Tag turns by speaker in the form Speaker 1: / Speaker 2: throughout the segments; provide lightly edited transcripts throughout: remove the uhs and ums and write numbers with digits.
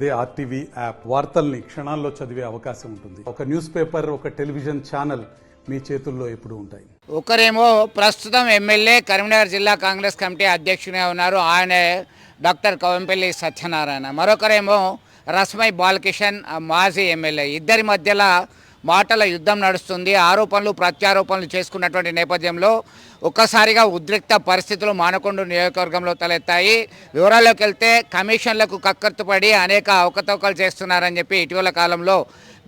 Speaker 1: ఇదే RTV app వార్తల్ని క్షణాల్లో చదివే అవకాశం ఉంటుంది. ఒక న్యూస్ పేపర్, ఒక టెలివిజన్ ఛానల్ మీ చేతుల్లో ఎప్పుడూ ఉంటాయి.
Speaker 2: ఒకరేమో ప్రస్తుతం ఎమ్మెల్యే కరీంనగర్ జిల్లా కాంగ్రెస్ కమిటీ అధ్యక్షునిగా ఉన్నారు, ఆయన డాక్టర్ కవంపల్లి సత్యనారాయణ. మరొకరేమో రస్మై బాలకిషన్ మాజీ ఎమ్మెల్యే. ఇద్దరి మధ్యలో మాటల యుద్ధం నడుస్తుంది. ఆరోపణలు ప్రత్యారోపణలు చేసుకున్నటువంటి నేపథ్యంలో ఒక్కసారిగా ఉద్రిక్త పరిస్థితులు మానకొండ నియోజకవర్గంలో తలెత్తాయి. వివరాల్లోకి వెళ్తే కమిషన్లకు కక్కర్తుపడి అనేక అవకతవకలు చేస్తున్నారని చెప్పి ఇటీవల కాలంలో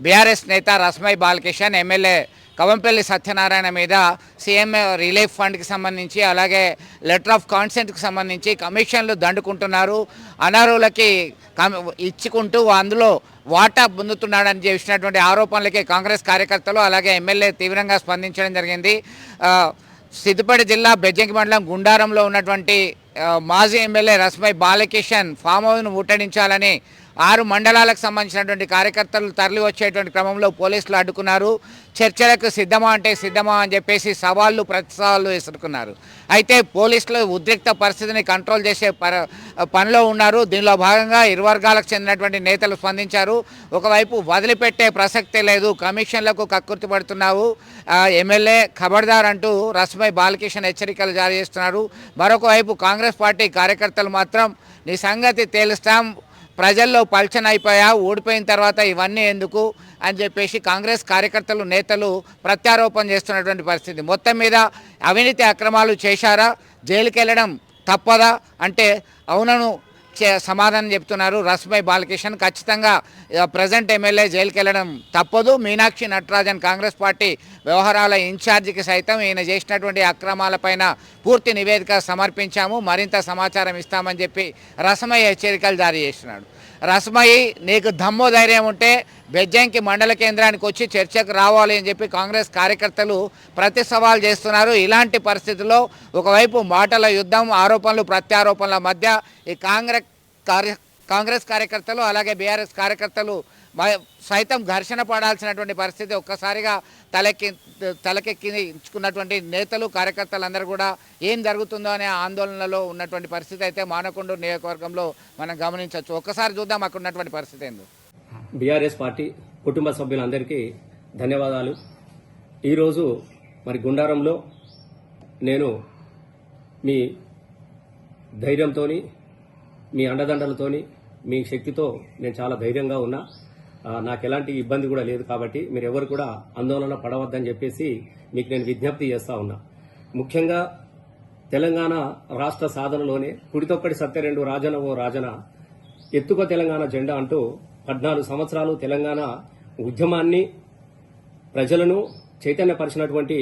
Speaker 2: బీఆర్ఎస్ నేత రస్మై బాలకిషన్ ఎమ్మెల్యే కవంపల్లి సత్యనారాయణ మీద సీఎం రిలీఫ్ ఫండ్కి సంబంధించి అలాగే లెటర్ ఆఫ్ కాన్సెంట్కి సంబంధించి కమిషన్లు దండుకుంటున్నారు, అనర్హులకి ఇచ్చుకుంటూ అందులో వాటా పొందుతున్నాడని చేసినటువంటి ఆరోపణలకి కాంగ్రెస్ కార్యకర్తలు అలాగే ఎమ్మెల్యే తీవ్రంగా స్పందించడం జరిగింది. సిద్దిపేట జిల్లా బెజ్జంకి మండలం గుండారంలో ఉన్నటువంటి మాజీ ఎమ్మెల్యే రస్మై బాలకిషన్ ఫామ్ హౌస్ను ముట్టడించాలని 6 మండలాలకు సంబంధించినటువంటి కార్యకర్తలు తరలి వచ్చేటువంటి క్రమంలో పోలీసులు అడ్డుకున్నారు. చర్చలకు సిద్ధమా అంటే సిద్ధమా అని చెప్పేసి సవాళ్ళు ప్రతి సవాళ్ళు విసురుకున్నారు. అయితే పోలీసులు ఉద్రిక్త పరిస్థితిని కంట్రోల్ చేసే పనిలో ఉన్నారు. దీనిలో భాగంగా ఇరు వర్గాలకు చెందినటువంటి నేతలు స్పందించారు. ఒకవైపు వదిలిపెట్టే ప్రసక్తే లేదు, కమిషన్లకు కక్కుర్తి పడుతున్నావు ఎమ్మెల్యే ఖబర్దార్ అంటూ రస్మై బాలకిషన్ హెచ్చరికలు జారీ చేస్తున్నారు. మరొక వైపు కాంగ్రెస్ పార్టీ కార్యకర్తలు మాత్రం నీ సంగతి తేలుస్తాం, ప్రజల్లో పల్చన అయిపోయా, ఓడిపోయిన తర్వాత ఇవన్నీ ఎందుకు అని చెప్పేసి కాంగ్రెస్ కార్యకర్తలు నేతలు ప్రత్యారోపణ చేస్తున్నటువంటి పరిస్థితి. మొత్తం మీద అవినీతి అక్రమాలు చేశారా, జైలుకి వెళ్ళడం తప్పదా అంటే అవునను సమాధానం చెప్తున్నారు రస్మై బాలకిషన్. ఖచ్చితంగా ప్రజెంట్ ఎమ్మెల్యే జైలుకి వెళ్ళడం తప్పదు. మీనాక్షి నటరాజన్ కాంగ్రెస్ పార్టీ వ్యవహారాల ఇన్ఛార్జికి సైతం ఈయన చేసినటువంటి అక్రమాలపైన పూర్తి నివేదిక సమర్పించాము, మరింత సమాచారం ఇస్తామని చెప్పి రస్మై హెచ్చరికలు జారీ చేస్తున్నాడు. రస్మై, నీకు దమ్ము ధైర్యం ఉంటే బెజ్జంకి మండల కేంద్రానికి వచ్చి చర్చకు రావాలి అని చెప్పి కాంగ్రెస్ కార్యకర్తలు ప్రతి సవాల్ చేస్తున్నారు. ఇలాంటి పరిస్థితుల్లో ఒకవైపు మాటల యుద్ధం, ఆరోపణలు ప్రత్యారోపణల మధ్య ఈ కాంగ్రెస్ కార్యకర్తలు అలాగే బీఆర్ఎస్ కార్యకర్తలు సైతం ఘర్షణ పడాల్సినటువంటి పరిస్థితి ఒక్కసారిగా తలకెక్కించుకున్నటువంటి నేతలు కార్యకర్తలందరూ కూడా ఏం జరుగుతుందో అనే ఆందోళనలో ఉన్నటువంటి పరిస్థితి అయితే మానకొండ నియోజకవర్గంలో మనం గమనించవచ్చు. ఒక్కసారి చూద్దాం అక్కడ ఉన్నటువంటి పరిస్థితి ఏందో.
Speaker 3: బీఆర్ఎస్ పార్టీ కుటుంబ సభ్యులందరికీ ధన్యవాదాలు. ఈరోజు మరి గుండారంలో నేను మీ ధైర్యంతో, మీ అండదండలతోని, మీ శక్తితో నేను చాలా ధైర్యంగా ఉన్నా. నాకు ఎలాంటి ఇబ్బంది కూడా లేదు. కాబట్టి మీరు ఎవరు కూడా ఆందోళన పడవద్దని చెప్పేసి మీకు నేను విజ్ఞప్తి చేస్తా ఉన్నా. ముఖ్యంగా తెలంగాణ రాష్ట్ర సాధనలోనే కుడితొక్కడి సత్యరెండు రాజన ఓ రాజన ఎత్తుకో తెలంగాణ జెండా అంటూ 14 సంవత్సరాలు తెలంగాణ ఉద్యమాన్ని ప్రజలను చైతన్యపరిచినటువంటి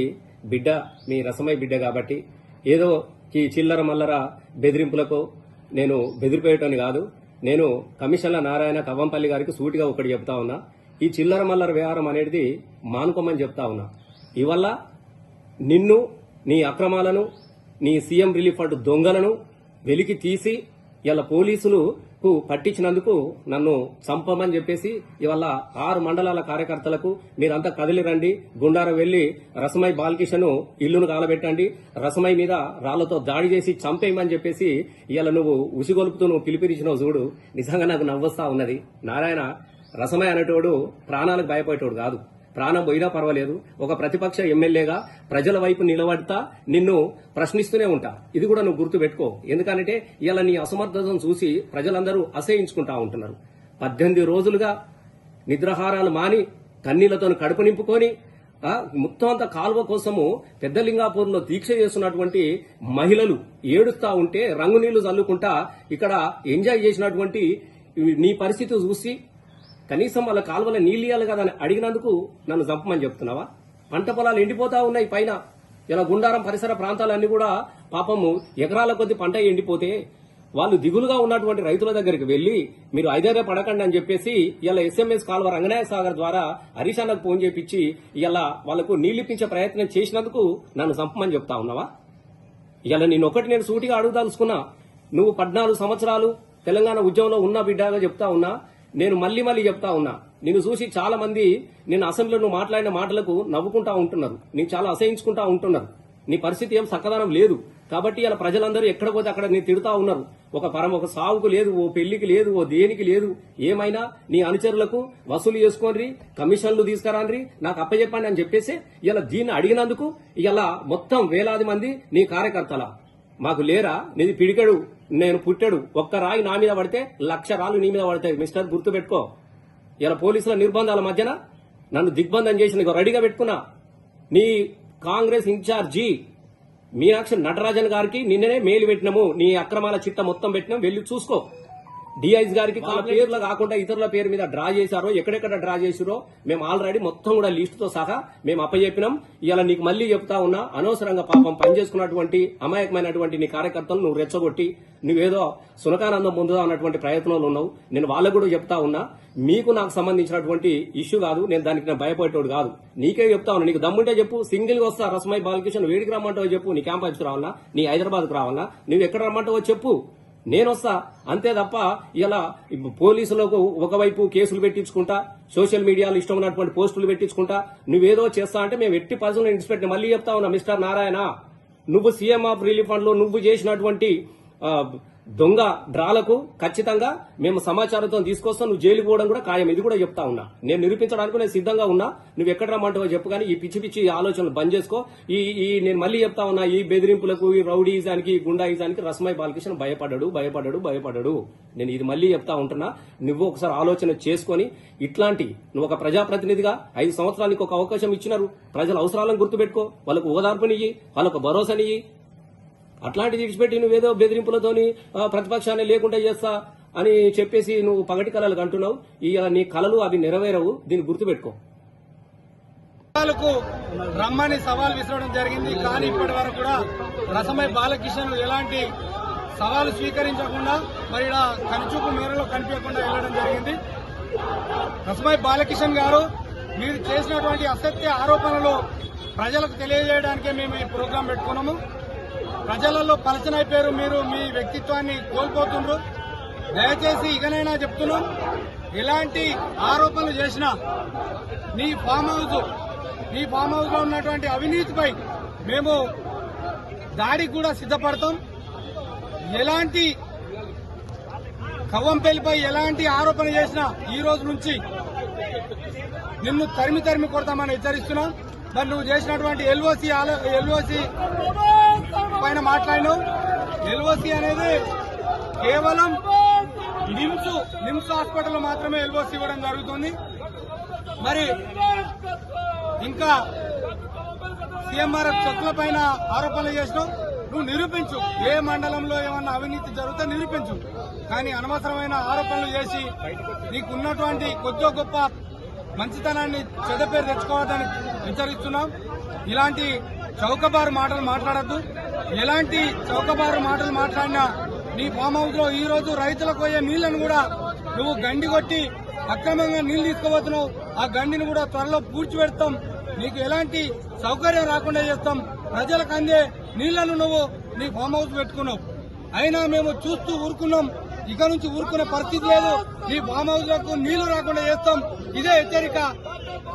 Speaker 3: బిడ్డ మీ రస్మై బిడ్డ. కాబట్టి ఏదో ఈ చిల్లర మల్లర బెదిరింపులకు నేను బెదిరిపోయేటని కాదు. నేను కమిషన్ల నారాయణ కవ్వంపల్లి గారికి సూటిగా ఒకటి చెప్తా ఉన్నా, ఈ చిల్లర మల్లర వ్యవహారం అనేది మానుకోమని చెప్తా ఉన్నా. ఇవల్ల నిన్ను, నీ అక్రమాలను, నీ సీఎం రిలీఫ్ ఫండ్ దొంగలను వెలికి తీసి ఇలా పోలీసులకు పట్టించినందుకు నన్ను చంపమని చెప్పేసి ఇవాళ 6 మండలాల కార్యకర్తలకు మీరంతా కదిలి రండి, గుండారం వెళ్లి రస్మై బాలకిషన్ ఇల్లును కాలబెట్టండి, రస్మై మీద రాళ్లతో దాడి చేసి చంపేయమని చెప్పేసి ఇవాళ నువ్వు ఉసిగొలుపుతూ నువ్వు పిలిపిరిచినావు చూడు. నిజంగా నాకు నవ్వొస్తా ఉన్నది. నారాయణ, రస్మై అనేటోడు ప్రాణాలకు భయపడేటోడు కాదు. ప్రాణం పోయినా పర్వాలేదు. ఒక ప్రతిపక్ష ఎమ్మెల్యేగా ప్రజల వైపు నిలబడతా నిన్ను ప్రశ్నిస్తూనే ఉంటా. ఇది కూడా నువ్వు గుర్తు పెట్టుకో. ఎందుకంటే ఇలా నీ అసమర్థతను చూసి ప్రజలందరూ అసహించుకుంటా ఉంటున్నారు. 18 రోజులుగా నిద్రాహారాలు మాని కన్నీళ్లతో కడుపు నింపుకొని మొత్తం అంతా కాల్వ కోసము పెద్దలింగాపూర్లో దీక్ష చేస్తున్నటువంటి మహిళలు ఏడుస్తా ఉంటే రంగు నీళ్లు చల్లుకుంటా ఇక్కడ ఎంజాయ్ చేసినటువంటి నీ పరిస్థితి చూసి కనీసం వాళ్ళ కాలువల నీళ్ళు ఇవ్వాలి కదా అని అడిగినందుకు నన్ను చంపమని చెప్తున్నావా? పంట పొలాలు ఎండిపోతా ఉన్నాయి. పైన ఇలా గుండారం పరిసర ప్రాంతాలన్నీ కూడా పాపము ఎకరాల కొద్ది పంట ఎండిపోతే వాళ్ళు దిగులుగా ఉన్నటువంటి రైతుల దగ్గరికి వెళ్లి మీరు ఐదేరే పడకండి అని చెప్పేసి ఇలా ఎస్ఎంఎస్ కాలువ రంగనాయ సాగర్ ద్వారా హరీష్ అన్నకు ఫోన్ చేపించి ఇలా వాళ్లకు నీళ్లిప్పించే ప్రయత్నం చేసినందుకు నన్ను చంపమని చెప్తా ఉన్నావా? ఇలా నేనొకటి నేను సూటిగా అడుగుదాల్చుకున్నా. నువ్వు 14 సంవత్సరాలు తెలంగాణ ఉద్యమంలో ఉన్న బిడ్డగా చెప్తా ఉన్నా. నేను మళ్లీ చెప్తా ఉన్నా, నిన్ను చూసి చాలా మంది నేను అసెంబ్లీలో మాట్లాడిన మాటలకు నవ్వుకుంటా ఉంటున్నారు. నేను చాలా అసహించుకుంటా ఉంటున్నారు. నీ పరిస్థితి ఏం చక్కదనం లేదు. కాబట్టి ఇలా ప్రజలందరూ ఎక్కడ పోతే అక్కడ నేను తిడుతా ఉన్నారు. ఒక సావుకు లేదు, ఓ పెళ్లికి లేదు, ఓ దేనికి లేదు. ఏమైనా నీ అనుచరులకు వసూలు చేసుకొని కమిషన్లు తీసుకురాండ్రి, నాకు అప్పచెప్పండి అని చెప్పేసి ఇలా దీన్ని అడిగినందుకు ఇలా మొత్తం వేలాది మంది నీ కార్యకర్తల మాకు లేరా, నీది పిడికెడు నేను పుట్టాడు, ఒక్క రాయి నా మీద పడితే 1,00,000 రాళ్ళు నీ మీద పడతాయి మిస్టర్, గుర్తుపెట్టుకో. ఇలా పోలీసుల నిర్బంధాల మధ్యన నన్ను దిగ్బంధం చేసి నీకు రెడీగా పెట్టుకున్నా. నీ కాంగ్రెస్ ఇన్ఛార్జి మీనాక్షి నటరాజన్ గారికి నిన్ననే మెయిల్ పెట్టినాము, నీ అక్రమాల చిట్ట మొత్తం పెట్టినాం, వెళ్ళి చూసుకో. డిఐస్ గారికి వాళ్ళ పేర్లు కాకుండా ఇతరుల పేరు మీద డ్రా చేశారో, ఎక్కడెక్కడ డ్రా చేసిరో మేము ఆల్రెడీ మొత్తం కూడా లిస్టుతో సహా మేము అప్పచెప్పినాం. ఇలా నీకు మళ్లీ చెప్తా ఉన్నా, అనవసరంగా పాపం పనిచేసుకున్నటువంటి అమాయకమైనటువంటి నీ కార్యకర్తలు నువ్వు రెచ్చగొట్టి నువ్వేదో సునకానందం పొందుదా అన్నటువంటి ప్రయత్నంలో ఉన్నావు. నేను వాళ్ళకు కూడా చెప్తా ఉన్నా, మీకు నాకు సంబంధించినటువంటి ఇష్యూ కాదు, నేను దానికి నేను భయపడేటోడు కాదు. నీకే చెప్తా ఉన్నా, నీకు దమ్ముంటే చెప్పు, సింగిల్ గా వస్తా రస్మై బాలకృష్ణ, వేడికి రమ్మంటావో చెప్పు, నీ క్యాంపస్కి రావాలన్నా, నీ హైదరాబాద్కు రావాలన్నా, నువ్వు ఎక్కడ రమ్మంటావో చెప్పు, నేను వస్తా. అంతే తప్ప ఇలా పోలీసులకు ఒకవైపు కేసులు పెట్టించుకుంటా, సోషల్ మీడియాలో ఇష్టం ఉన్నటువంటి పోస్టులు పెట్టించుకుంటా నువ్వేదో చేస్తా అంటే మేము ఎట్టి పర్సనల్ ఇన్స్పెక్టర్ మళ్ళీ చెప్తా ఉన్నా, మిస్టర్ నారాయణ, నువ్వు సీఎం ఆఫ్ రిలీఫ్ ఫండ్ లో నువ్వు చేసినటువంటి దొంగ డ్రాలకు ఖచ్చితంగా మేము సమాచారంతో తీసుకొస్తాం, నువ్వు జైలుకు పోవడం కూడా ఖాయం. ఇది కూడా చెప్తా ఉన్నా, నేను నిరూపించడానికి నేను సిద్ధంగా ఉన్నా. నువ్వు ఎక్కడ రమ్మంటావో చెప్పు, కానీ ఈ పిచ్చి పిచ్చి ఆలోచనలు బంద్ చేసుకో. ఈ నేను మళ్ళీ చెప్తా ఉన్నా, ఈ బెదిరింపులకు, ఈ రౌడీజానికి, గుండాయిజానికి రస్మై బాలకృష్ణ భయపడ్డాడు. నేను ఇది మళ్ళీ చెప్తా ఉంటున్నా. నువ్వు ఒకసారి ఆలోచన చేసుకుని ఇట్లాంటి నువ్వు ఒక ప్రజాప్రతినిధిగా 5 సంవత్సరాలకు ఒక అవకాశం ఇచ్చినారు, ప్రజల అవసరాలను గుర్తుపెట్టుకో, వాళ్ళకు ఓదార్పునియ్యి, వాళ్ళకు భరోసానియ్యి. అట్లాంటిది విడిచిపెట్టి నువ్వేదో బెదిరింపులతోని ప్రతిపక్షాన్ని లేకుండా చేస్తా అని చెప్పేసి నువ్వు పగటి కళలు అంటున్నావు. నీ కళలు అవి నెరవేరవు, దీన్ని గుర్తుపెట్టుకో.
Speaker 4: రమ్మని సవాల్ విసరడం జరిగింది, కానీ ఇప్పటి వరకు కూడా రసమై బాలకిషన్ ఎలాంటి సవాలు స్వీకరించకుండా మరి ఇలా కనుచూపు మేరలో కనిపించకుండా వెళ్లడం జరిగింది. రసమై బాలకిషన్ గారు, మీరు చేసినటువంటి అసత్య ఆరోపణలు ప్రజలకు తెలియజేయడానికే మేము ఈ ప్రోగ్రాం పెట్టుకున్నాము. ప్రజలలో పలచనైపోయారు, మీరు మీ వ్యక్తిత్వాన్ని కోల్పోతుండ్రు. దయచేసి ఇకనైనా చెప్తున్నాం, ఎలాంటి ఆరోపణలు చేసినా నీ ఫామ్ హౌస్ లో ఉన్నటువంటి అవినీతిపై మేము దాడికి కూడా సిద్ధపడతాం. ఎలాంటి కవ్వంపల్లిపై ఎలాంటి ఆరోపణ చేసినా ఈ రోజు నుంచి నిన్ను తరిమి కొడతామని హెచ్చరిస్తున్నాం. మరి నువ్వు చేసినటువంటి ఎల్ఓసి పైన మాట్లాడినావు. ఎల్ఓసి అనేది కేవలం నిమ్స్ హాస్పిటల్ మాత్రమే ఎల్ఓసి ఇవ్వడం జరుగుతుంది. మరి ఇంకా సీఎంఆర్ఎఫ్ చెక్కుల పైన ఆరోపణలు చేసినావు. నువ్వు నిరూపించు, ఏ మండలంలో ఏమన్నా అవినీతి జరిగితే నిరూపించు, కానీ అనవసరమైన ఆరోపణలు చేసి నీకున్నటువంటి కొద్ది గొప్ప మంచితనాన్ని చెడ్డపేరు తెచ్చుకోవద్దని హెచ్చరిస్తున్నాం. ఇలాంటి చౌకబారు మాటలు మాట్లాడద్దు. ఎలాంటి చౌకబారు మాటలు మాట్లాడినా నీ ఫామ్ హౌస్ లో ఈ రోజు రైతులకు పోయే నీళ్లను కూడా నువ్వు గండి కొట్టి అక్రమంగా నీళ్లు తీసుకుపోతున్నావు. ఆ గండిని కూడా త్వరలో పూడ్చిపెడతాం. నీకు ఎలాంటి సౌకర్యం రాకుండా చేస్తాం. ప్రజలకు అందే నీళ్లను నువ్వు నీ ఫామ్ హౌస్ పెట్టుకున్నావు. అయినా మేము చూస్తూ ఊరుకున్నాం. ఇక నుంచి ఊరుకునే పరిస్థితి లేదు. నీ ఫామ్ హౌస్ లకు నీళ్లు రాకుండా చేస్తాం. ఇదే హెచ్చరిక.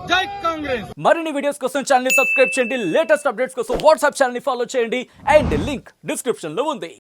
Speaker 4: జై కాంగ్రెస్.
Speaker 5: మరిన్ని వీడియోస్ కోసం ఛానల్ ని సబ్స్క్రైబ్ చేయండి. లేటెస్ట్ అప్డేట్స్ కోసం వాట్సాప్ ఛానల్ ని ఫాలో చేయండి. అండ్ లింక్ డిస్క్రిప్షన్ లో ఉంది.